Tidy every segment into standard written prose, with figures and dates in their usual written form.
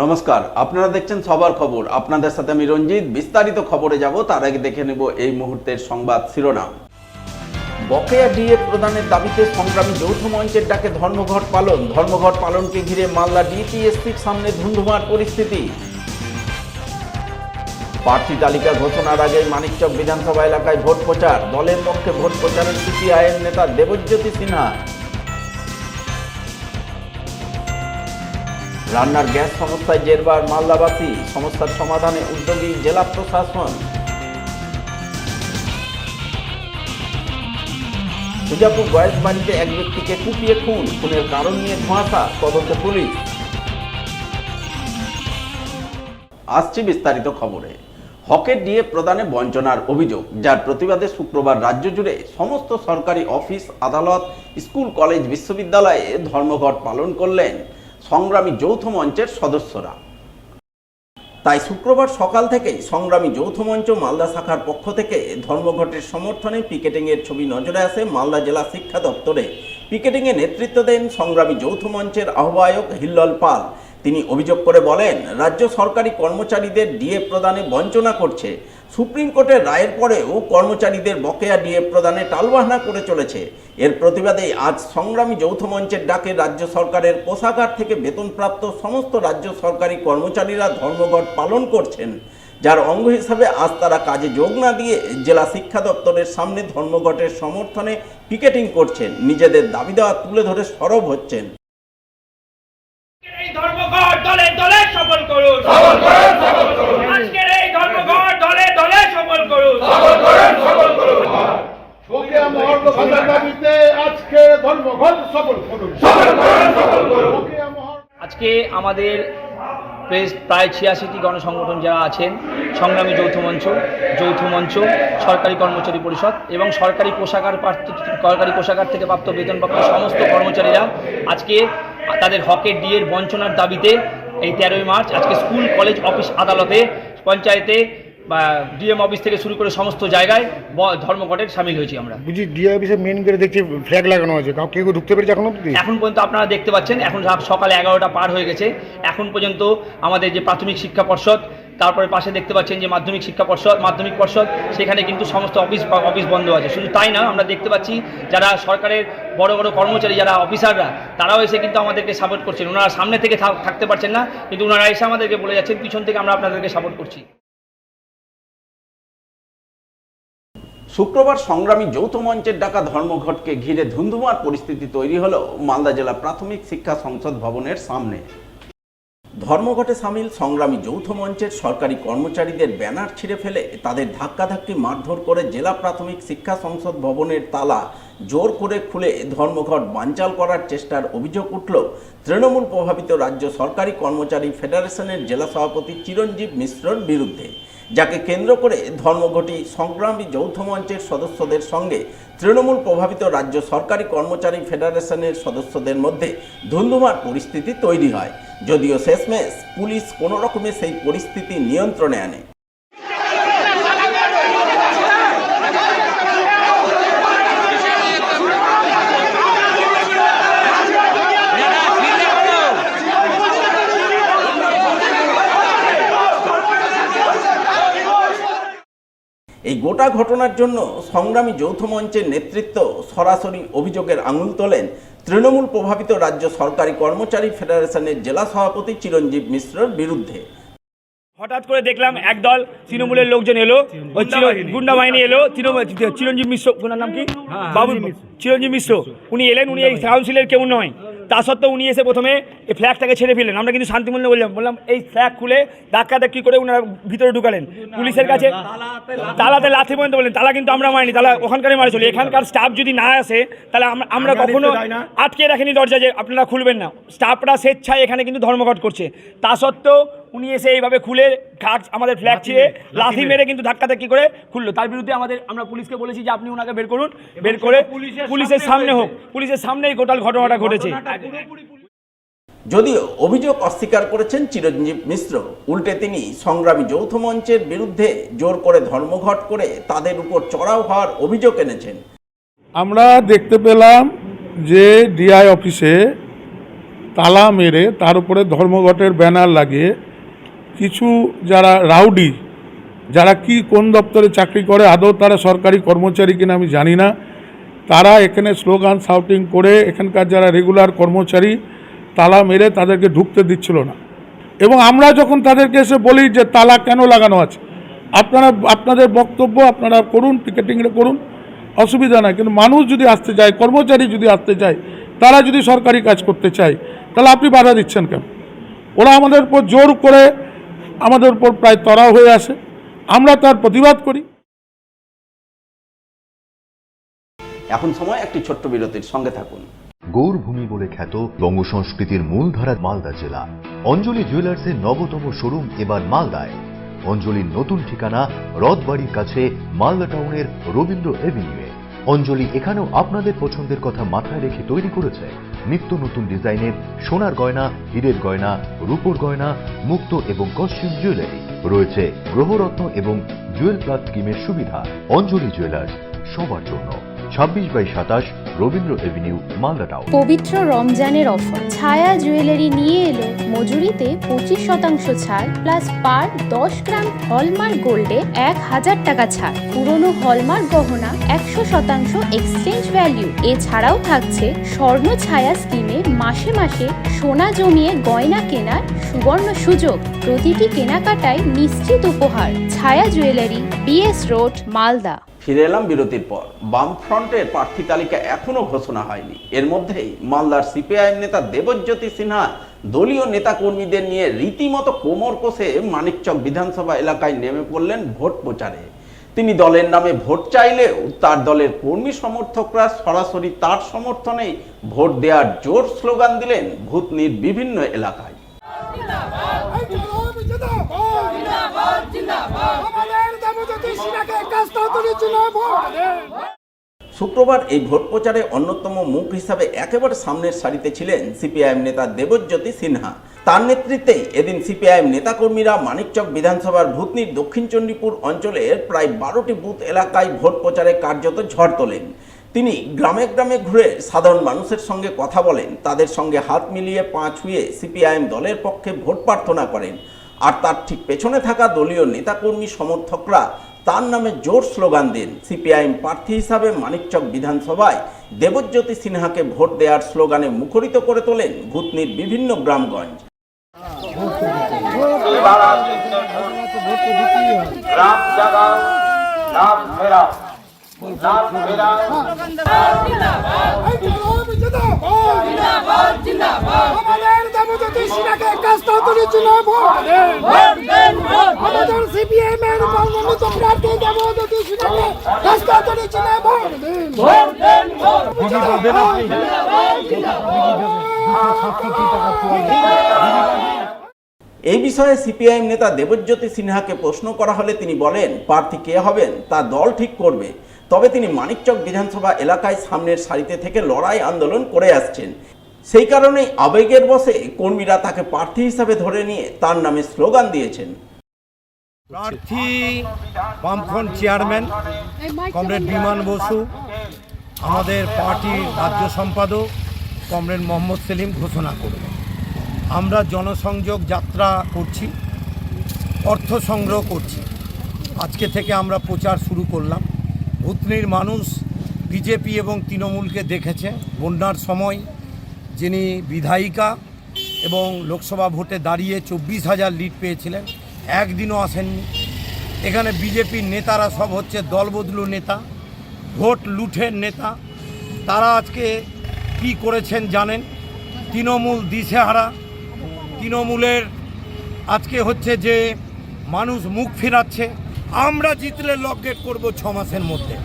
নমস্কার, আপনারা দেখছেন সবার খবর। আপনাদের সাথে আমি রঞ্জিত। বিস্তারিত খবরে যাব তার আগে দেখে নেব এই মুহূর্তের সংবাদ শিরোনাম। বকেয়া ডিএ প্রদানের দাবিতে সংগ্রামী যৌথ মঞ্চের ডাকে ধর্মঘট পালন। ধর্মঘট পালনকে ঘিরে মালদা ডিপিএসপির সামনে ধুন্ধুমার পরিস্থিতি। প্রার্থী তালিকা ঘোষণার আগে মানিকচক বিধানসভা এলাকায় ভোট প্রচার। দলের পক্ষে ভোট প্রচারের সিপিআইএম নেতা দেবজ্যোতি সিনহা। রান্নার গ্যাস সমস্যায় জেরবার মালদাবাসী, সমস্যার সমাধানে উদ্যোগী জেলা প্রশাসন। সুজাপুর গয়েস বাড়িতে এক ব্যক্তিকে কুপিয়ে খুন, খুনের কারণ নিয়ে ধোঁয়াশা, তদন্তে পুলিশ। আসছি বিস্তারিত খবরে। হকের ডিএ প্রদানে বঞ্চনার অভিযোগ, যার প্রতিবাদে শুক্রবার রাজ্য জুড়ে সমস্ত সরকারি অফিস, আদালত, স্কুল, কলেজ, বিশ্ববিদ্যালয়ে ধর্মঘট পালন করলেন সংগ্রামী যৌথ মঞ্চের সদস্যরা। তাই শুক্রবার সকাল থেকেই সংগ্রামী যৌথ মঞ্চ মালদা শাখার পক্ষ থেকে ধর্মঘটের সমর্থনে পিকেটিংয়ের ছবি নজরে আসে মালদা জেলা শিক্ষা দপ্তরে। পিকেটিংয়ে নেতৃত্ব দেন সংগ্রামী যৌথ মঞ্চের আহ্বায়ক হিল্লল পাল। তিনি অভিযোগ করে বলেন, রাজ্য সরকারি কর্মচারীদের ডিএ প্রদানে বঞ্চনা করছে। সুপ্রিম কোর্টের রায়ের পরেও কর্মচারীদের বকেয়া ডিএ প্রদানে টালবাহানা করে চলেছে। এর প্রতিবাদে আজ সংগ্রামী যৌথ মঞ্চের ডাকে রাজ্য সরকারের কোষাগার থেকে বেতনপ্রাপ্ত সমস্ত রাজ্য সরকারি কর্মচারীরা ধর্মঘট পালন করছেন, যার অঙ্গ হিসাবে আজ তারা কাজে যোগ না দিয়ে জেলা শিক্ষা দপ্তরের সামনে ধর্মঘটের সমর্থনে পিকেটিং করছেন, নিজেদের দাবি দেওয়া তুলে ধরে সরব হচ্ছেন। ধর্মঘট দলে দলে সফল করুন, আজকের এই ধর্মঘট দলে দলে সফল করুন। বকেয়া মহার্ঘ ভাতার দাবিতে আজকে ধর্মঘট সফল করুন। আজকে আমাদের প্রায় 86টি গণসংগঠন যারা আছেন, সংগ্রামী যৌথ মঞ্চ, সরকারি কর্মচারী পরিষদ এবং সরকারি কোষাগার থেকে প্রাপ্ত বেতনপ্রাপ্ত সমস্ত কর্মচারীরা আজকে তাদের হকের ডিএর বঞ্চনার দাবিতে এই 13ই মার্চ আজকে স্কুল, কলেজ, অফিস, আদালতে, পঞ্চায়েতে বা ডিএম অফিস থেকে শুরু করে সমস্ত জায়গায় ধর্মঘটের সামিল হয়েছি আমরা। বুঝি ডিএম অফিসে মেন গেটে দেখছি ফ্ল্যাগ লাগানো আছে, কেউ ঢুকতে পেরেছে এখন পর্যন্ত আপনারা দেখতে পাচ্ছেন, এখন সকালে 11টা পার হয়ে গেছে। এখন পর্যন্ত আমাদের যে প্রাথমিক শিক্ষা পর্ষদ, তারপরে পাশে দেখতে পাচ্ছেন যে মাধ্যমিক পর্ষদ, সেখানে কিন্তু সমস্ত অফিস বন্ধ আছে। শুধু তাই না, আমরা দেখতে পাচ্ছি যারা সরকারের বড় বড় কর্মচারী, যারা অফিসাররা, তারাও এসে কিন্তু আমাদেরকে সাপোর্ট করছেন। ওনারা সামনে থেকে থাকতে পারছেন না, কিন্তু ওনারা এসে আমাদেরকে বলে যাচ্ছেন পিছন থেকে আমরা আপনাদেরকে সাপোর্ট করছি। শুক্রবার সংগ্রামী যৌথ মঞ্চের ডাকা ধর্মঘটকে ঘিরে ধুন্ধুমার পরিস্থিতি তৈরি হলো মালদা জেলা প্রাথমিক শিক্ষা সংসদ ভবনের সামনে। ধর্মঘটে সামিল সংগ্রামী যৌথ মঞ্চের সরকারি কর্মচারীদের ব্যানার ছিঁড়ে ফেলে তাদের ধাক্কাধাক্কি মারধর করে জেলা প্রাথমিক শিক্ষা সংসদ ভবনের তালা জোর করে খুলে ধর্মঘট বানচাল করার চেষ্টার অভিযোগ উঠল তৃণমূল প্রভাবিত রাজ্য সরকারি কর্মচারী ফেডারেশনের জেলা সভাপতি চিরঞ্জীব মিশ্রর বিরুদ্ধে, যাকে কেন্দ্র করে ধর্মঘটি সংগ্রামী যৌথ মঞ্চের সদস্যদের সঙ্গে তৃণমূল প্রভাবিত রাজ্য সরকারি কর্মচারী ফেডারেশনের সদস্যদের মধ্যে ধুন্ধুমার পরিস্থিতি তৈরি হয়। যদিও শেষমেশ পুলিশ কোনো রকমে সেই পরিস্থিতি নিয়ন্ত্রণে আনে। এই গোটা ঘটনার জন্য সংগ্রামী যৌথ মঞ্চের নেতৃত্ব সরাসরি অভিযোগের আঙুল তোলেন তৃণমূল প্রভাবিত রাজ্য সরকারি কর্মচারী ফেডারেশনের জেলা সভাপতি চিরঞ্জীব মিশ্রর বিরুদ্ধে। হঠাৎ করে দেখলাম একদল তৃণমূলের লোকজন এলো, গুন্ডা বাহিনী এলো, চিরঞ্জীব মিশ্র, ওনার নাম কি, বাবু চিরঞ্জীব মিশ্র, উনি এলেন। উনি এই কাউন্সিলের কেউ নয়, তা সত্ত্বেও উনি এসে প্রথমে এই ফ্ল্যাগটাকে ছেড়ে ফেললেন। আমরা কিন্তু শান্তিমূল্যে বললাম এই ফ্ল্যাগ খুলে ধাক্কি করে ওনারা ভিতরে ঢুকালেন। পুলিশের কাছে তালাতে লাথি পর্যন্ত বললেন, তালা কিন্তু আমরা মারিনি, তালা ওখানকারই মারা চলে। এখানকার স্টাফ যদি না আসে তাহলে আমরা কখনো আটকে রাখিনি দরজা যে আপনারা খুলবেন না। স্টাফরা স্বেচ্ছায় এখানে কিন্তু ধর্মঘট করছে, তা সত্ত্বেও উনি এসে এইভাবে খুলে আমাদের ফ্ল্যাগ ছিঁড়ে লাথি মেরে কিন্তু ধাক্কি করে খুললো। তার বিরুদ্ধে আমরা পুলিশকে বলেছি যে আপনি ওনাকে বের করুন, বের করে পুলিশের সামনে হোক, পুলিশের সামনেই গোটাল ঘটনাটা ঘটেছে। যদিও অভিযোগ অস্বীকার করেছেন চিরঞ্জীব মিশ্র, উল্টে তিনি সংগ্রামী যৌথ মঞ্চের বিরুদ্ধে জোর করে ধর্মঘট করে তাদের উপর চড়াও হওয়ার অভিযোগ এনেছেন। আমরা দেখতে পেলাম যে ডিআই অফিসে তালা মেরে তার উপরে ধর্মঘটের ব্যানার লাগিয়ে কিছু যারা রাউডি, যারা কি কোন দপ্তরে চাকরি করে, আদৌ তারা সরকারি কর্মচারী কিনা আমি জানি না, তারা এখানে স্লোগান শাউটিং করে এখানকার যারা রেগুলার কর্মচারী তালা মেরে তাদেরকে ঢুকতে দিচ্ছিল না। এবং আমরা যখন তাদেরকে এসে বলি যে তালা কেন লাগানো আছে, আপনারা আপনাদের বক্তব্য আপনারা করুন, পিকেটিংটা করুন, অসুবিধা নাই, কিন্তু মানুষ যদি আসতে চায়, কর্মচারী যদি আসতে চায়, তারা যদি সরকারি কাজ করতে চায়, তাহলে আপনি বাধা দিচ্ছেন কেন? ওরা আমাদের উপর জোর করে আমাদের উপর প্রায় তড়া হয়ে আসে, আমরা তার প্রতিবাদ করি। এখন সময় একটি ছোট্ট বিরতির, সঙ্গে থাকুন। গৌরভূমি বলে খ্যাত বঙ্গ সংস্কৃতির মূলধারা মালদা জেলা। অঞ্জলি জুয়েলার্সের নবতম শোরুম এবার মালদায়। অঞ্জলির নতুন ঠিকানা রথবাড়ির কাছে মালদা টাউনের রবীন্দ্র এভিনিউয়ে। অঞ্জলি এখানেও আপনাদের পছন্দের কথা মাথায় রেখে তৈরি করেছে নিত্য নতুন ডিজাইনের সোনার গয়না, হীরের গয়না, রূপোর গয়না, মুক্ত এবং কস্টিউম জুয়েলারি। রয়েছে গ্রহরত্ন এবং জুয়েল প্লাস স্কিমের সুবিধা। অঞ্জলি জুয়েলার্স, সবার জন্য। 26/27 রবীন্দ্র এভিনিউ, মালদা টাউন। পবিত্র রমজানের অফার ছায়া জুয়েলারি নিয়ে এলো মজুরিতে 25% ছাড় প্লাস পার 10 গ্রাম হলমার্ক গোল্ডে 1000 টাকা ছাড়। পুরনো হলমার্ক গহনা 100% এক্সচেঞ্জ ভ্যালু। এছাড়াও থাকছে স্বর্ণ ছায়া স্কিমে মাসে মাসে সোনা জমিয়ে গয়না কেনার সুবর্ণ সুযোগ। প্রতিটি কেনাকাটায় নিশ্চিত উপহার। ছায়া জুয়েলারি, BS রোড, মালদা। ফিরে এলাম বিরতির পর। বামফ্রন্টের প্রার্থী তালিকা এখনো ঘোষণা হয়নি। এর মধ্যেই মালদার সিপিআইএম নেতা দেবজ্যোতি সিনহা দলীয় নেতাকর্মীদের নিয়ে রীতিমতো কোমর কষে মানিকচক বিধানসভা এলাকায় নেমে পড়লেন ভোট প্রচারে। তিনি দলের নামে ভোট চাইলেও তার দলের কর্মী সমর্থকরা সরাসরি তার সমর্থনেই ভোট দেওয়ার জোর স্লোগান দিলেন ভূতনির বিভিন্ন এলাকায়। শুক্রবার এই ভোট প্রচারে অন্যতম মুখ হিসাবে একেবারে সামনের সারিতে ছিলেন সিপিআইএম নেতা দেবজ্যোতি সিনহা। তার নেতৃত্বে এদিন সিপিআইএম নেতাকর্মীরা মানিকচক বিধানসভার ভূতনির দক্ষিণ চণ্ডীপুর অঞ্চলের প্রায় 12টি বুথ এলাকায় ভোট প্রচারে কার্যত ঝড় তোলেন। তিনি গ্রামে গ্রামে ঘুরে সাধারণ মানুষের সঙ্গে কথা বলেন, তাদের সঙ্গে হাত মিলিয়ে পা ছুঁয়ে সিপিআইএম দলের পক্ষে ভোট প্রার্থনা করেন। আর তার ঠিক পেছনে থাকা দলীয় নেতাকর্মী সমর্থকরা তার নামে জোর স্লোগান দেন। সিপিআইএম প্রার্থী হিসাবে মানিকচক বিধানসভায় দেবজ্যোতি সিনহাকে ভোট দেওয়ার স্লোগানে মুখরিত করে তোলেন ভূতনির বিভিন্ন গ্রামগঞ্জ। এই বিষয়ে সিপিআইএম নেতা দেবজ্যোতি সিনহাকে প্রশ্ন করা হলে তিনি বলেন, প্রার্থী কে হবেন তা দল ঠিক করবে। তবে তিনি মানিকচক বিধানসভা এলাকায় সামনের সারিতে থেকে লড়াই আন্দোলন করে আসছেন। সেই কারণেই আবেগের বশে কর্মীরা তাকে প্রার্থী হিসাবে ধরে নিয়ে তার নামে স্লোগান দিয়েছেন। প্রার্থী বামফ্রন্ট চেয়ারম্যান কমরেড বিমান বসু, আমাদের পার্টির রাজ্য সম্পাদক কমরেড মোহাম্মদ সেলিম ঘোষণা করবেন। আমরা জনসংযোগ যাত্রা করছি, অর্থ সংগ্রহ করছি। আজকে থেকে আমরা প্রচার শুরু করলাম। ভূতনির মানুষ বিজেপি এবং তৃণমূলকে দেখেছে। বন্যার সময় যিনি বিধায়িকা এবং লোকসভা ভোটে দাঁড়িয়ে 24,000 লিড পেয়েছিলেন, একদিনও আসেননি। এখানে বিজেপির নেতারা সব হচ্ছে দলবদলু নেতা, ভোট লুঠের নেতা। তারা আজকে কি করেছেন জানেন? তৃণমূল দিশেহারা। তৃণমূলের আজকে হচ্ছে যে মানুষ মুখ ফেরাচ্ছে। আমরা জিতলে লকগেট করব 6 মাসের মধ্যে।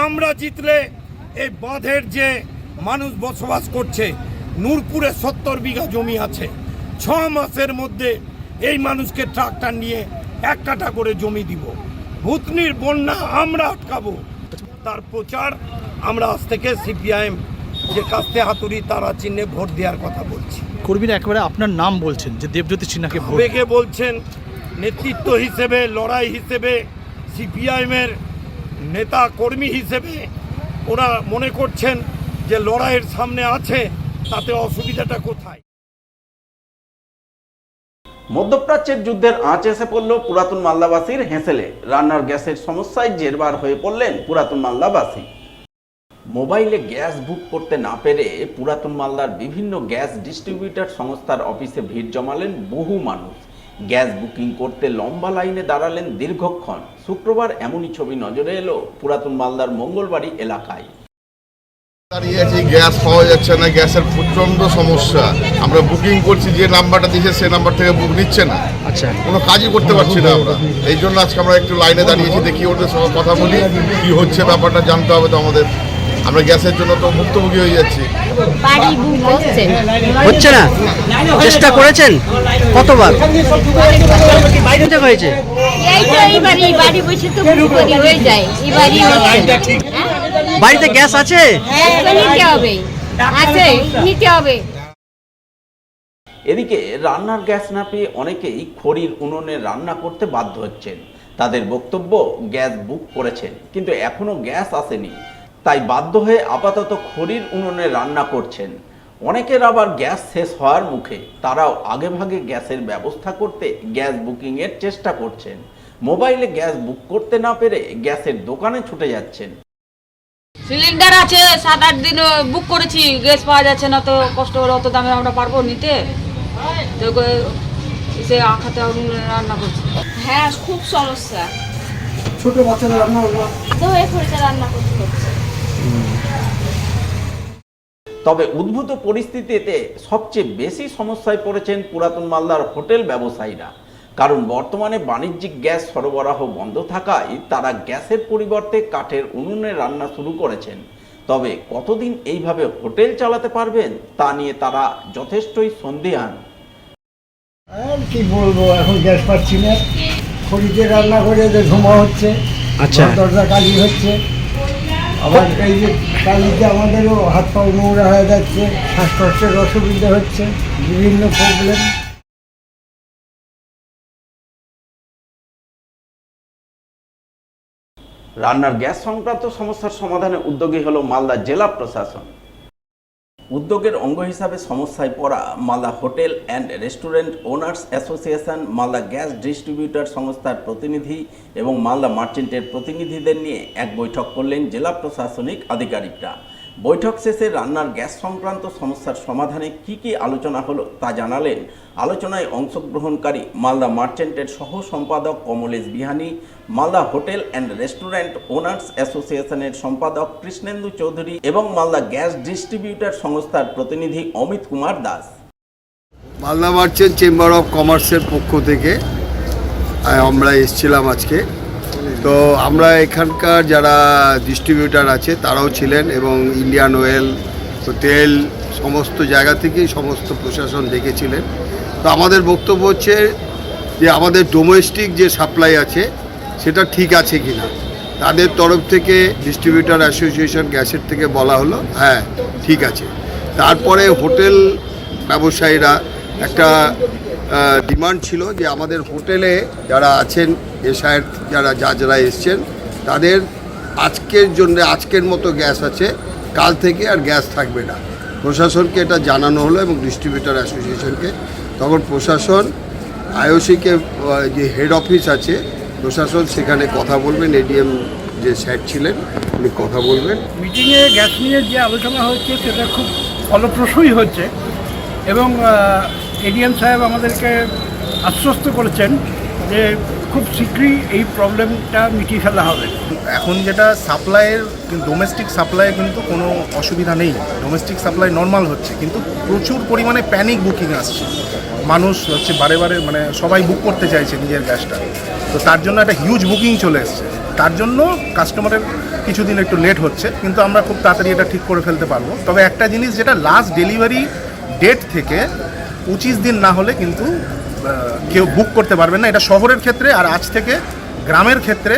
আমরা জিতলে এই বাঁধের যে মানুষ বসবাস করছে, নূরপুরে 70 বিঘা জমি আছে, 6 মাসের মধ্যে এই মানুষকে ট্রাক্টর নিয়ে 1 কাঠা করে জমি দিব। ভূতনির বন্যা আমরা আটকাবো। তার প্রচার আমরা আজ থেকে সিপিআইএম যে কাস্তে হাতুড়ি তারা চিহ্নে ভোট দেওয়ার কথা বলছি। কর্মীরা একেবারে আপনার নাম বলছেন যে দেবজ্যোতি সিনহাকে ভোট বেগে বলছেন। নেতৃত্ব হিসেবে, লড়াই হিসেবে, সিপিআইএমের নেতা কর্মী হিসেবে ওরা মনে করছেন যে লড়াইয়ের সামনে আছে, তাতে অসুবিধাটা কোথায়? মধ্যপ্রাচ্যের যুদ্ধের আঁচ এসে পড়ল পুরাতন মালদাবাসীর হেঁসেলে। রান্নার গ্যাসের সমস্যায় জেরবার হয়ে পড়লেন পুরাতন মালদাবাসী। মোবাইলে গ্যাস বুক করতে না পেরে পুরাতন মালদার বিভিন্ন গ্যাস ডিস্ট্রিবিউটর সংস্থার অফিসে ভিড় জমালেন বহু মানুষ। গ্যাস বুকিং করতে লম্বা লাইনে দাঁড়ালেন দীর্ঘক্ষণ। শুক্রবার এমনই ছবি নজরে এলো পুরাতন মালদার মঙ্গলবাড়ি এলাকায়। দাঁড়িয়ে আছি, গ্যাস পাওয়া যাচ্ছে না, গ্যাসের প্রচন্ড সমস্যা। আমরা বুকিং করছি, যে নাম্বারটা দিয়েছে সে নাম্বার থেকে বুক নিচ্ছে না। আচ্ছা, কোনো কাজই করতে পারছি না আমরা। এই জন্য আজকে আমরা একটু লাইনে দাঁড়িয়েছি, দেখি ওদের সঙ্গে কথা বলি, কি হচ্ছে ব্যাপারটা জানতে হবে তো আমাদের। আমরা গ্যাসের জন্য তো ভুক্তভোগী হয়ে যাচ্ছি। হচ্ছে না, চেষ্টা করেছেন কতবার? হয়েছে বাড়িতে গ্যাস আছে? এদিকে রান্নার গ্যাস না পেয়ে অনেকেই খড়ির উনুনে রান্না করতে বাধ্য হচ্ছেন। তাদের বক্তব্য, গ্যাস বুক করেছেন কিন্তু এখনো গ্যাস আসেনি, তাই বাধ্য হয়ে আপাতত খড়ির উনুনে রান্না করছেন। অনেকের আবার গ্যাস শেষ হওয়ার মুখে, তারাও আগেভাগে গ্যাসের ব্যবস্থা করতে গ্যাস বুকিংয়ের চেষ্টা করছেন। মোবাইলে গ্যাস বুক করতে না পেরে গ্যাসের দোকানে ছুটে যাচ্ছেন। সিলিন্ডার আছে, 7-8 দিন বুক করেছি, গ্যাস পাওয়া যাচ্ছে না, তো কষ্ট করে অত দামে আমরা পারবো নিতে, সে আখাতে রান্না করছি। হ্যাঁ, খুব সমস্যা। ছোট বাচ্চাদের রান্না রান্না করতে হচ্ছে। তবে উদ্ভূত পরিস্থিতিতে সবচেয়ে বেশি সমস্যায় পড়েছেন পুরাতন মালদার হোটেল ব্যবসায়ীরা। কারণ বর্তমানে বাণিজ্যিক গ্যাস সরবরাহ বন্ধ থাকায় তারা গ্যাসের পরিবর্তে কাঠের উনুনে রান্না শুরু করেছেন। তবে কতদিন এইভাবে হোটেল চালাতে পারবেন তা নিয়ে তারা যথেষ্টই সন্দিহান। আর কি বলবো, এখন গ্যাস পাচ্ছি না, খড়িতে রান্না করে ধোঁয়া হচ্ছে, আচ্ছা, দরজা কালি হচ্ছে, আবার এই যে কালিতে আমাদেরও হাত পা নোংরা হয়ে যাচ্ছে, শ্বাসকষ্টের অসুবিধা হচ্ছে, বিভিন্ন প্রবলেম। রান্নার গ্যাস সংক্রান্ত সমস্যার সমাধানে উদ্যোগী হলো মালদা জেলা প্রশাসন। উদ্যোগের অঙ্গ হিসাবে সমস্যায় পড়া Malda hotel and restaurant owners association, Malda gas distributor সংস্থার প্রতিনিধি এবং মালদা মার্চেন্টের প্রতিনিধিদের নিয়ে এক বৈঠক করলেন জেলা প্রশাসনিক আধিকারিকরা। বৈঠক শেষে রান্নার গ্যাস সংক্রান্ত সমস্যার সমাধানে কি আলোচনা হলো তা জানালেন আলোচনায় অংশগ্রহণকারী মালদা মার্চেন্টের সহ সম্পাদক Kamlesh Bihani, Malda hotel and restaurant owners অ্যাসোসিয়েশনের সম্পাদক কৃষ্ণেন্দু চৌধুরী এবং মালদা গ্যাস ডিস্ট্রিবিউটর সংস্থার প্রতিনিধি Amit Kumar Das. Malda merchant chamber of কমার্সের পক্ষ থেকে আমরা এসেছিলাম আজকে। তো আমরা এখানকার যারা ডিস্ট্রিবিউটার আছে তারাও ছিলেন এবং ইন্ডিয়ান অয়েল, তেল, সমস্ত জায়গা থেকেই সমস্ত প্রশাসন ডেকেছিলেন। তো আমাদের বক্তব্য হচ্ছে যে আমাদের ডোমেস্টিক যে সাপ্লাই আছে সেটা ঠিক আছে কি না। তাদের তরফ থেকে ডিস্ট্রিবিউটার অ্যাসোসিয়েশন গ্যাসের থেকে বলা হলো হ্যাঁ ঠিক আছে। তারপরে হোটেল ব্যবসায়ীরা একটা ডিমান্ড ছিল যে আমাদের হোটেলে যারা আছেন এশায়ের যারা এসছেন তাদের আজকের মতো গ্যাস আছে, কাল থেকে আর গ্যাস থাকবে না। প্রশাসনকে এটা জানানো হলো এবং ডিস্ট্রিবিউটর অ্যাসোসিয়েশনকে। তখন প্রশাসন আইওসিকে যে হেড অফিস আছে প্রশাসন সেখানে কথা বলবেন, এডিএম যে স্যার ছিলেন উনি কথা বলবেন। মিটিংয়ে গ্যাস নিয়ে যে আলোচনা হচ্ছে সেটা খুব ফলপ্রসূই হচ্ছে এবং এডিএম সাহেব আমাদেরকে আশ্বস্ত করেছেন যে খুব শীঘ্রই এই প্রবলেমটা মিটিয়ে ফেলা হবে। এখন যেটা সাপ্লাইয়ের, ডোমেস্টিক সাপ্লাই কিন্তু কোনো অসুবিধা নেই, ডোমেস্টিক সাপ্লাই নর্মাল হচ্ছে, কিন্তু প্রচুর পরিমাণে প্যানিক বুকিং আসছে। মানুষ হচ্ছে বারে মানে সবাই বুক করতে চাইছে নিজের গ্যাসটা, তো তার জন্য একটা হিউজ বুকিং চলে এসছে। তার জন্য কাস্টমারের কিছুদিন একটু লেট হচ্ছে, কিন্তু আমরা খুব তাড়াতাড়ি এটা ঠিক করে ফেলতে পারবো। তবে একটা জিনিস, যেটা লাস্ট ডেলিভারি ডেট থেকে 25 দিন না হলে কিন্তু কেউ বুক করতে পারবেন না, এটা শহরের ক্ষেত্রে। আর আজ থেকে গ্রামের ক্ষেত্রে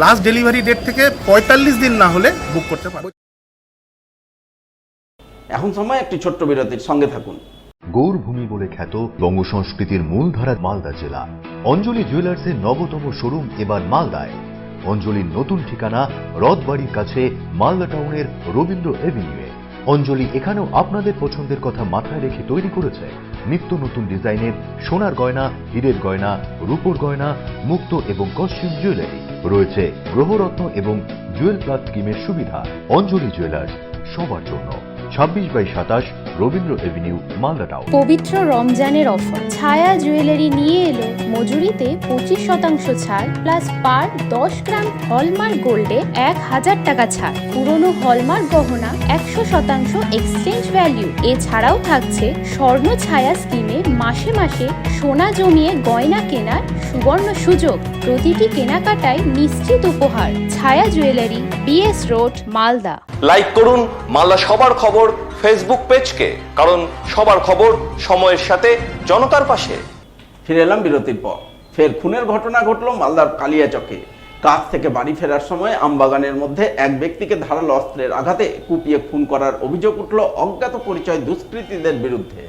লাস্ট ডেলিভারি ডেট থেকে 45 দিন না হলে বুক করতে পারবে। এখন সময় একটি ছোট্ট বিরতির সঙ্গে থাকুন। গৌরভূমি বলে খ্যাত বঙ্গ সংস্কৃতির মূলধারা মালদা জেলা। অঞ্জলি জুয়েলার্সের নবতম শোরুম এবার মালদায়। অঞ্জলির নতুন ঠিকানা রথবাড়ির কাছে মালদা টাউনের রবীন্দ্র এভিনিউয়ে। অঞ্জলি এখানেও আপনাদের পছন্দের কথা মাথায় রেখে তৈরি করেছে নিত্য নতুন ডিজাইনের সোনার গয়না, হীরের গয়না, রূপোর গয়না, মুক্ত এবং কস্টিউম জুয়েলারি। রয়েছে গ্রহরত্ন এবং জুয়েল প্লাস স্কিমের সুবিধা। অঞ্জলি জুয়েলার্স, সবার জন্য। 26/27 রবীন্দ্র এভিনিউ, মালদা টাউন। পবিত্র রমজানের অফার ছায়া জুয়েলারি নিয়ে এলো মজুরিতে 25% ছাড় প্লাস পার 10 গ্রাম হলমার্ক গোল্ডে 1000 টাকা ছাড়। পুরনো হলমার্ক গহনা 100% এক্সচেঞ্জ ভ্যালু। এছাড়াও থাকছে স্বর্ণ ছায়া স্কিমে মাসে মাসে সোনা জমিয়ে গয়না কেনার সুবর্ণ সুযোগ। প্রতিটি কেনাকাটায় নিশ্চিত উপহার। ছায়া jewellery, BS road, Malda. Like করুন মালদা সবার খবর ফেসবুক পেজকে, কারণ সবার খবর সময়ের সাথে জনতার পাশে। ফিরে এলাম বিরতির পর। ফের খুনের ঘটনা ঘটল মালদার কালিয়াচকে। কাজ থেকে বাড়ি ফেরার সময় আমবাগানের মধ্যে এক ব্যক্তিকে ধারালো অস্ত্রের আঘাতে কুপিয়ে খুন করার অভিযোগ উঠল অজ্ঞাত পরিচয় দুষ্কৃতীদের বিরুদ্ধে।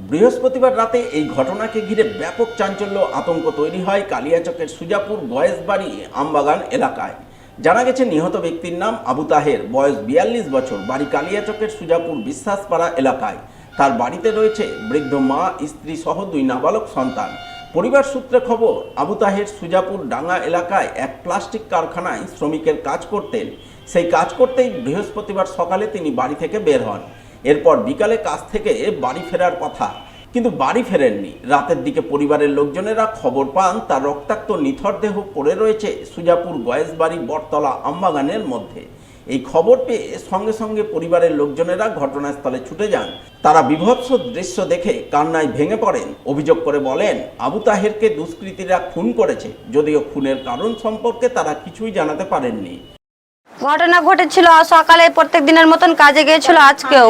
বৃহস্পতিবার রাতে এই ঘটনাকে ঘিরে ব্যাপক চাঞ্চল্য, আতঙ্ক তৈরি হয় কালিয়াচকের সুজাপুর গয়েশবাড়ি আমবাগান এলাকায়। জানা গেছে নিহত ব্যক্তির নাম আবু তাহের, বয়স 42 বছর, বাড়ি কালিয়াচকের সুজাপুর বিশ্বাসপাড়া এলাকায়। তার বাড়িতে রয়েছে বৃদ্ধ মা, স্ত্রী সহ 2 নাবালক সন্তান। পরিবার সূত্রে খবর, আবু তাহের সুজাপুর ডাঙ্গা এলাকায় এক প্লাস্টিক কারখানায় শ্রমিকের কাজ করতেন। সেই কাজ করতেই বৃহস্পতিবার সকালে তিনি বাড়ি থেকে বের হন। এরপর বিকালে কাজ থেকে বাড়ি ফেরার কথা, কিন্তু বাড়ি ফেরেননি। রাতের দিকে পরিবারের লোকজনেরা খবর পান তার রক্তাক্ত নিথর দেহ পড়ে রয়েছে সুজাপুর গয়েশবাড়ি বটতলা আমবাগানের মধ্যে। এই খবর পেয়ে সঙ্গে সঙ্গে পরিবারের লোকজনেরা ঘটনাস্থলে ছুটে যান। তারা বিভৎস দৃশ্য দেখে কান্নায় ভেঙে পড়েন। অভিযোগ করে বলেন, আবু তাহেরকে দুষ্কৃতীরা খুন করেছে, যদিও খুনের কারণ সম্পর্কে তারা কিছুই জানাতে পারেননি। ঘটনা ঘটেছিল সকালে প্রত্যেক দিনের মতন কাজে গিয়েছিল, আজকেও।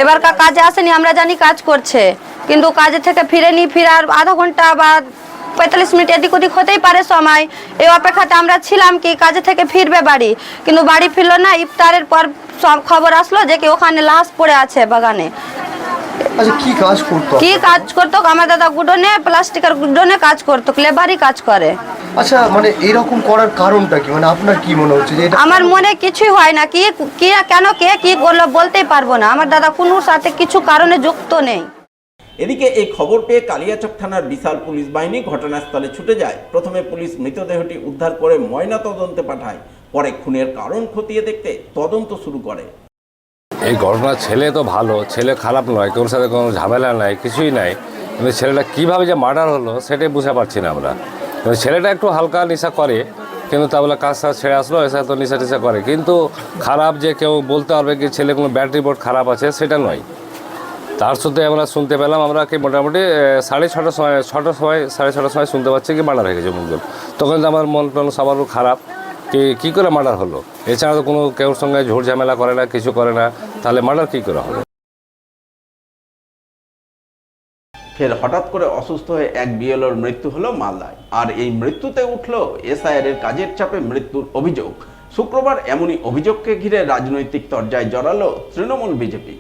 এবার কাজে আসেনি, আমরা জানি কাজ করছে, কিন্তু কাজে থেকে ফিরেনি। ফিরার আধা ঘন্টা বা 45 মিনিট এদিক ওদিক হতেই পারে সময়। এই অপেক্ষাতে আমরা ছিলাম কি কাজে থেকে ফিরবে বাড়ি, কিন্তু বাড়ি ফিরলো না। ইফতারের পর সব খবর আসলো যে কি ওখানে লাশ পড়ে আছে বাগানে। আচ্ছা, কি কাজ করতো? আমার দাদা গুডনে, প্লাস্টিকের গুডনে কাজ করতো, লেবারই কাজ করে। আচ্ছা, মানে এরকম করার কারণটা কি? মানে আপনার কি মনে হচ্ছে যে আমার মনে কিছুই হয় না, কি কেন কে কি করলো বলতেই পারবো না। আমার দাদা কোনো সাথে কিছু কারণে যুক্ত নেই। এদিকে এই খবর পেয়ে কালিয়াচক থানার বিশাল পুলিশ বাহিনী ঘটনাস্থলে ছুটে যায়। প্রথমে পুলিশ মৃতদেহটি উদ্ধার করে ময়না তদন্তে পাঠায়, পরে খুনের কারণ খতিয়ে দেখতে তদন্ত শুরু করে। এই ঘটনা, ছেলে তো ভালো, ছেলে খারাপ নয়, কেউ সাথে কোনো ঝামেলা নাই, কিছুই নাই, কিন্তু ছেলেটা কীভাবে যে মার্ডার হলো সেটাই বুঝতে পারছি না আমরা। ছেলেটা একটু হালকা নেশা করে, কিন্তু তা বলে কাজ ছেড়ে আসলো, এসে তো নেশা টেশা করে, কিন্তু খারাপ যে কেউ বলতে পারবে কি ছেলে কোনো ব্যাড রিপোর্ট খারাপ আছে সেটা নয়। তার সাথে আমরা শুনতে পেলাম আমরা কি মোটামুটি 6:30 সময়, 6:30 সময় শুনতে পাচ্ছি কি মার্ডার হয়ে গেছে মুখজন। তখন তো আমার মন টন সবারও খারাপ, কী করে মার্ডার হলো। এছাড়া তো কোনো কেউর সঙ্গে ঝোড় ঝামেলা করে না, কিছু করে না, তাহলে মার্ডার কী করে হলো। ফের হঠাৎ করে অসুস্থ হয়ে এক বিএলওর মৃত্যু হলো মালদায়। আর এই মৃত্যুতে উঠল এসআইআর এর কাজের চাপে মৃত্যুর অভিযোগ। শুক্রবার এমনই অভিযোগকে ঘিরে রাজনৈতিক তরজায় জড়ালো তৃণমূল বিজেপি।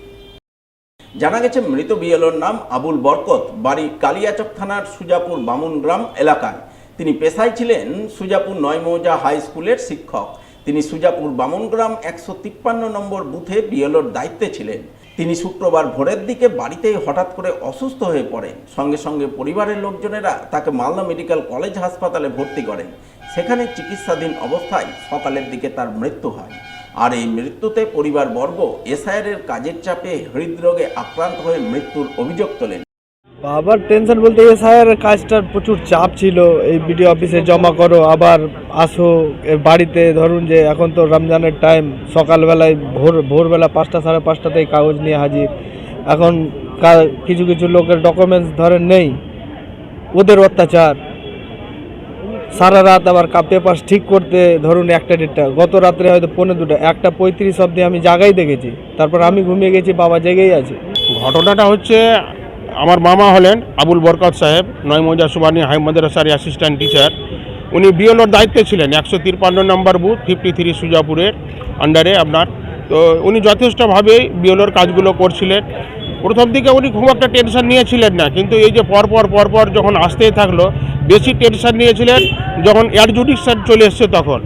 জানা গেছে মৃত বিএলওর নাম আবুল বরকত, বাড়ি কালিয়াচক থানার সুজাপুর বামুনগ্রাম এলাকায়। তিনি পেশায় ছিলেন সুজাপুর 9 মৌজা হাই স্কুলের শিক্ষক। তিনি সুজাপুর বামুনগ্রাম 153 নম্বর বুথে বিএলওর দায়িত্বে ছিলেন। তিনি শুক্রবার ভোরের দিকে বাড়িতেই হঠাৎ করে অসুস্থ হয়ে পড়েন। সঙ্গে সঙ্গে পরিবারের লোকজনেরা তাকে মালদা মেডিকেল কলেজ হাসপাতালে ভর্তি করেন। সেখানে চিকিৎসাধীন অবস্থায় সকালের দিকে তার মৃত্যু হয়। আর এই মৃত্যুতে পরিবারবর্গ এসআইআর এর কাজের চাপে হৃদরোগে আক্রান্ত হয়ে মৃত্যুর অভিযোগ তোলেন। বাবার টেনশন বলতে এসআইআর কাজটার প্রচুর চাপ ছিল। এই বিডিও অফিসে জমা করো, আবার আসো বাড়িতে। ধরুন যে এখন তো রমজানের টাইম, সকালবেলায় ভোরবেলা 5টা সাড়ে 5টাতেই কাগজ নিয়ে হাজির। এখন কিছু কিছু লোকের ডকুমেন্টস ধরেন নেই, ওদের অত্যাচার। সারা রাত আবার পেপার ঠিক করতে ধরুন 1টা-1:30, গত রাত্রে হয়তো 2:45, 1:35 অবধি আমি জাগাই দেখেছি। তারপর আমি ঘুমিয়ে গেছি, বাবা জেগেই আছে। ঘটনাটা হচ্ছে, আমার মামা হলেন আবুল বরকত সাহেব, 9 মৌজা সুবানি হাই মাদ্রাসার অ্যাসিস্ট্যান্ট টিচার। উনি বিএলওর দায়িত্বে ছিলেন 153 নম্বর বুথ 53 সুজাপুরের আন্ডারে আপনার। তো উনি যথেষ্টভাবেই বিএলওর কাজগুলো করছিলেন। প্রথম দিকে উনি খুব একটা টেনশন নিয়েছিলেন না, কিন্তু এই যে পরপর যখন আসতেই থাকলো, বেশি টেনশন নিয়েছিলেন যখন অ্যাডজুডিকশন চলে এসছে তখন।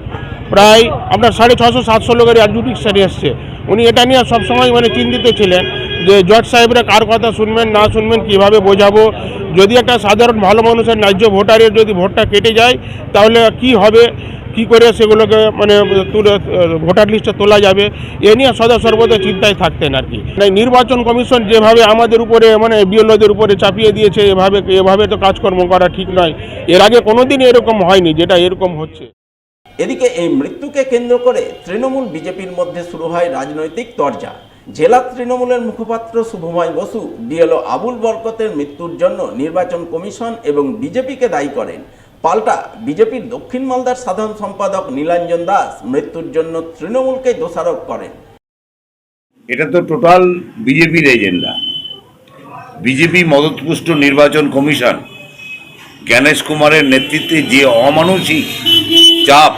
প্রায় আপনার 650-700 লোকের অ্যাডজুডিকশন এসছে। উনি এটা নিয়ে সবসময় মানে চিন্তিত ছিলেন যে জজ সাহেবরা কার কথা শুনবেন না শুনবেন, কীভাবে বোঝাবো, যদি একটা সাধারণ ভালো মানুষের ন্যায্য ভোটারের যদি ভোটটা কেটে যায় তাহলে কি হবে, কি করে সেগুলোকে মানে তুলে ভোটার লিস্টে তোলা যাবে, এ নিয়ে সদা সর্বদা চিন্তায় থাকতেন আর কি। নির্বাচন কমিশন যেভাবে আমাদের উপরে মানে বিএলওদের উপরে চাপিয়ে দিয়েছে, এভাবে তো কাজকর্ম করা ঠিক নয়। এর আগে কোনোদিনই এরকম হয়নি যেটা এরকম হচ্ছে। এদিকে এই মৃত্যুকে কেন্দ্র করে তৃণমূল বিজেপির মধ্যে শুরু হয় রাজনৈতিক তরজা। জেলা তৃণমূলের মুখপাত্র শুভময় বসু বিএলও আবুল বরকতের মৃত্যুর জন্য নির্বাচন কমিশন এবং বিজেপিকে দায়ী করেন। পাল্টা বিজেপির দক্ষিণ মালদার সাধারণ সম্পাদক নীলাঞ্জন দাস মৃত্যুর জন্য তৃণমূলকে দোষারোপ করেন। এটা তো টোটাল বিজেপির এজেন্ডা। বিজেপি মদতপুষ্ট নির্বাচন কমিশন জ্ঞানেশ কুমারের নেতৃত্বে যে অমানুষিক চাপ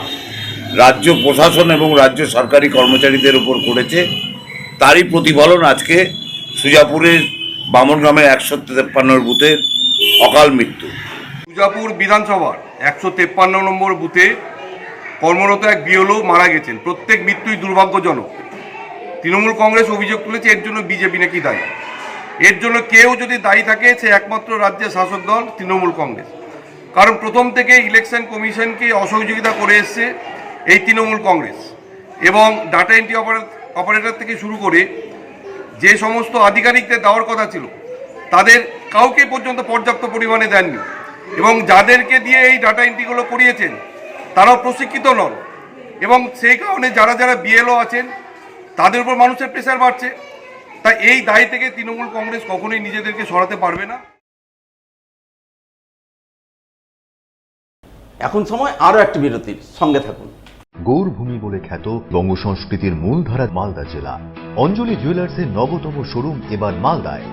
রাজ্য প্রশাসন এবং রাজ্য সরকারি কর্মচারীদের উপর করেছে, তারই প্রতিফলন আজকে সুজাপুরের বামনগ্রামের 153 বুথের অকাল মৃত্যু। সুজাপুর বিধানসভার 153 নম্বর বুথে কর্মরত এক বিএলও মারা গেছেন। প্রত্যেক মৃত্যুই দুর্ভাগ্যজনক। তৃণমূল কংগ্রেস অভিযোগ তুলেছে এর জন্য বিজেপি নাকি দায়ী। এর জন্য কেউ যদি দায়ী থাকে সে একমাত্র রাজ্যের শাসক দল তৃণমূল কংগ্রেস। কারণ প্রথম থেকে ইলেকশন কমিশনকে অসহযোগিতা করে এসছে এই তৃণমূল কংগ্রেস, এবং ডাটা এন্ট্রি অপারেটর থেকে শুরু করে যে সমস্ত আধিকারিকদের দেওয়ার কথা ছিল তাদের কাউকে পর্যন্ত পর্যাপ্ত পরিমাণে দেননি, এবং যাদেরকে দিয়ে এই ডাটা এন্ট্রিগুলো করিয়েছেন তারাও প্রশিক্ষিত নন, এবং সেই কারণে যারা যারা বিএলও আছেন তাদের উপর মানুষের প্রেশার বাড়ছে। তাই এই দায় থেকে তৃণমূল কংগ্রেস কখনোই নিজেদেরকে সরাতে পারবে না। এখন সময় আরও একটি বিরতির, সঙ্গে থাকুন। গৌরভূমি বলে খ্যাত বঙ্গ সংস্কৃতির মূলধারা মালদা জেলা। অঞ্জলি জুয়েলার্সের নবতম শোরুম এবার মালদায়।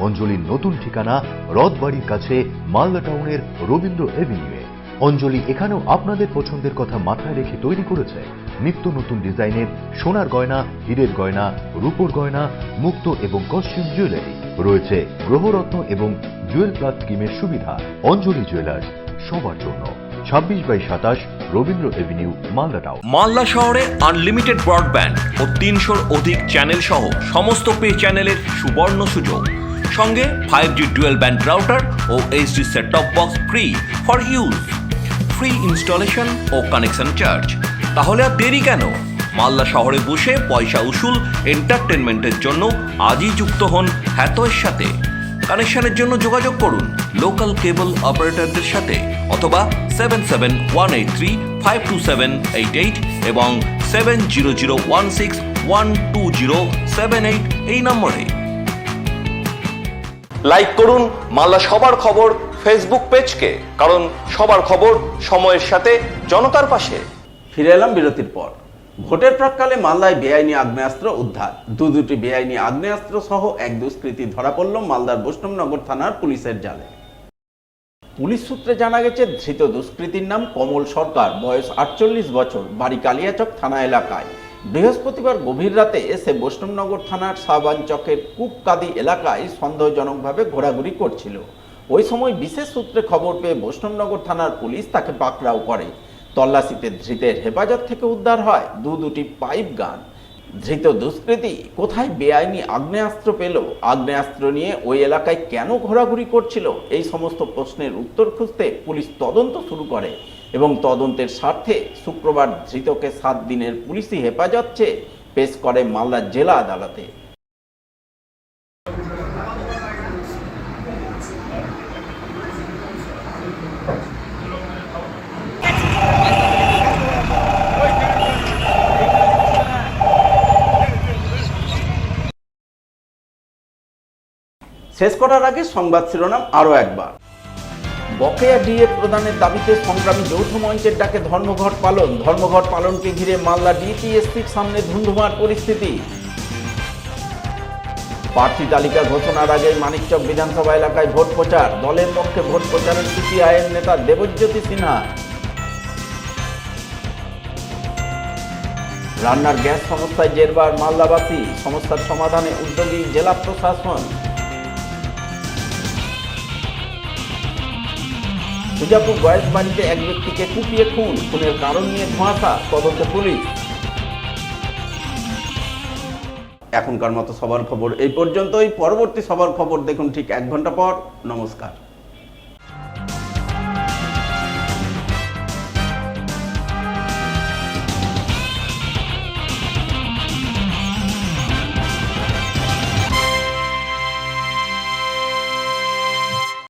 অঞ্জলির নতুন ঠিকানা রথবাড়ির কাছে মালদা টাউনের রবীন্দ্র এভিনিউয়ে। অঞ্জলি এখানেও আপনাদের পছন্দের কথা মাথায় রেখে তৈরি করেছে নিত্য নতুন ডিজাইনের সোনার গয়না, হীরের গয়না, রূপোর গয়না, মুক্ত এবং কস্টিউম জুয়েলারি। রয়েছে গ্রহরত্ন এবং জুয়েল প্লাস স্কিমের সুবিধা। অঞ্জলি জুয়েলার্স, সবার জন্য। 26/27 রবীন্দ্র এভিনিউ, মালদা টাউন। মালদা শহরে আনলিমিটেড ব্রডব্যান্ড ও 300-র অধিক চ্যানেল সহ সমস্ত পে চ্যানেলের সুবর্ণ সুযোগ। সঙ্গে 5G ডুয়েল ব্যান্ড রাউটার ও HD set top box free for use. Free installation ও কানেকশন চার্জ। তাহলে আর দেরি কেন? মালদা শহরে বসে পয়সা উসুল এন্টারটেনমেন্টের জন্য আজই যুক্ত হন হ্যাথওয়ের সাথে। কানেকশনের জন্য যোগাযোগ করুন লোকাল কেবল অপারেটরদের সাথে অথবা 7718352788 এবং 7001612078 এই নম্বরে। লাইক করুন মালদা সবার খবর ফেসবুক পেজকে, কারণ সবার খবর সময়ের সাথে জনতার পাশে। ফিরে এলাম বিরতির পর। ভোটের প্রাক্কালে মালদায় বেআইনি আগ্নেয়াস্ত্র উদ্ধার। দুটি বেআইনি আগ্নেয়াস্ত্র সহ এক দুষ্কৃতী ধরা পড়ল মালদার বৈষ্ণবনগর থানার পুলিশের জালে। পুলিশ সূত্রে জানা গেছে ধৃত দুষ্কৃতীর নাম কমল সরকার, বয়স 48 বছর, বাড়ি কালিয়াচক থানা এলাকায়। বৃহস্পতিবার গভীর রাতে এসে বৈষ্ণবনগর থানার সাবান চকের কুপকাদি এলাকায় সন্দেহজনকভাবে ঘোরাঘুরি করছিল। ওই সময় বিশেষ সূত্রে খবর পেয়ে বৈষ্ণবনগর থানার পুলিশ তাকে পাকড়াও করে। তল্লাশিতে ধৃতের হেফাজত থেকে উদ্ধার হয় দুটি পাইপ গান। ধৃত দুষ্কৃতী কোথায় বেআইনি আগ্নেয়াস্ত্র পেল, আগ্নেয়াস্ত্র নিয়ে ওই এলাকায় কেন ঘোরাঘুরি করছিল, এই সমস্ত প্রশ্নের উত্তর খুঁজতে পুলিশ তদন্ত শুরু করে এবং তদন্তের স্বার্থে শুক্রবার ধৃতকে 7 দিনের পুলিশি হেফাজত চেয়ে পেশ করে মালদা জেলা আদালতে। শেষ করার আগে সংবাদ শিরোনাম আরও একবার। বকেয়া ডিএ প্রদানের দাবিতে সংগ্রামী যৌথ মঞ্চের ডাকে ধর্মঘট পালন। ধর্মঘট পালনকে ঘিরে মালদা ডিপিএসসির সামনে ধুন্ধুমার পরিস্থিতি। প্রার্থী তালিকা ঘোষণার আগে মানিকচক বিধানসভা এলাকায় ভোট প্রচার। দলের পক্ষে ভোট প্রচারের সিপিআইএম নেতা দেবজ্যোতি সিনহা। রান্নার গ্যাস সমস্যায় জেরবার মালদাবাসী, সমস্যার সমাধানে উদ্যোগী জেলা প্রশাসন। সুজাপুর বয়স বাড়িতে এক ব্যক্তিকে কুপিয়ে খুনের কারণ নিয়ে ধোঁয়াশা, তদন্তে পুলিশ। এখনকার মতো সবার খবর এই পর্যন্তই। পরবর্তী সবার খবর দেখুন ঠিক 1 ঘন্টা পর। নমস্কার।